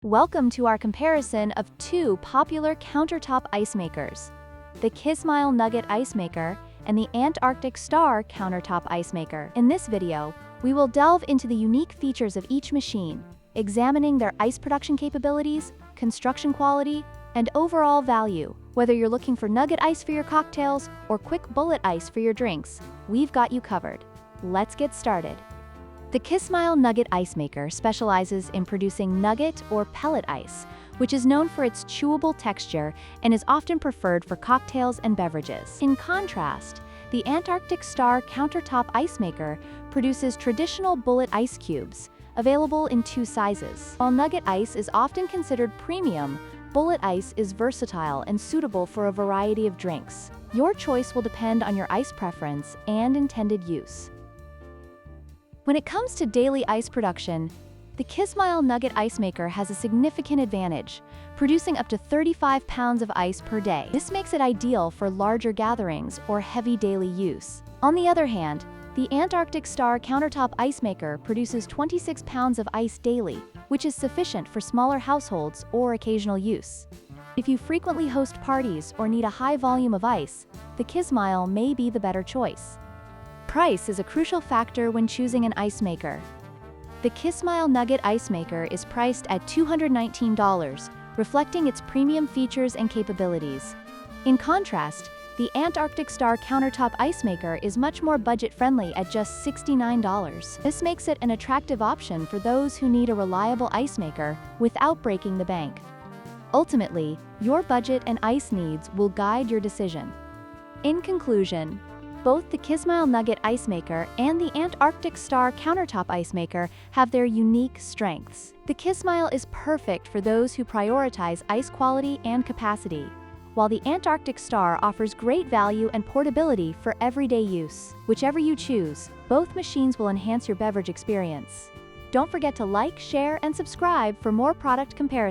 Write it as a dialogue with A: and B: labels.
A: Welcome to our comparison of two popular countertop ice makers, the Kismile Nugget Ice Maker and the Antarctic Star Countertop Ice Maker. In this video, we will delve into the unique features of each machine, examining their ice production capabilities, construction quality, and overall value. Whether you're looking for nugget ice for your cocktails or quick bullet ice for your drinks, we've got you covered. Let's get started. The Kismile Nugget Ice Maker specializes in producing nugget or pellet ice, which is known for its chewable texture and is often preferred for cocktails and beverages. In contrast, the Antarctic Star Countertop Ice Maker produces traditional bullet ice cubes, available in two sizes. While nugget ice is often considered premium, bullet ice is versatile and suitable for a variety of drinks. Your choice will depend on your ice preference and intended use. When it comes to daily ice production, the Kismile Nugget Ice Maker has a significant advantage, producing up to 35 pounds of ice per day. This makes it ideal for larger gatherings or heavy daily use. On the other hand, the Antarctic Star Countertop Ice Maker produces 26 pounds of ice daily, which is sufficient for smaller households or occasional use. If you frequently host parties or need a high volume of ice, the Kismile may be the better choice. Price is a crucial factor when choosing an ice maker. The Kismile Nugget Ice Maker is priced at $219, reflecting its premium features and capabilities. In contrast, the Antarctic Star Countertop Ice Maker is much more budget-friendly at just $69. This makes it an attractive option for those who need a reliable ice maker without breaking the bank. Ultimately, your budget and ice needs will guide your decision. In conclusion, both the Kismile Nugget Ice Maker and the Antarctic Star Countertop Ice Maker have their unique strengths. The Kismile is perfect for those who prioritize ice quality and capacity, while the Antarctic Star offers great value and portability for everyday use. Whichever you choose, both machines will enhance your beverage experience. Don't forget to like, share, and subscribe for more product comparisons.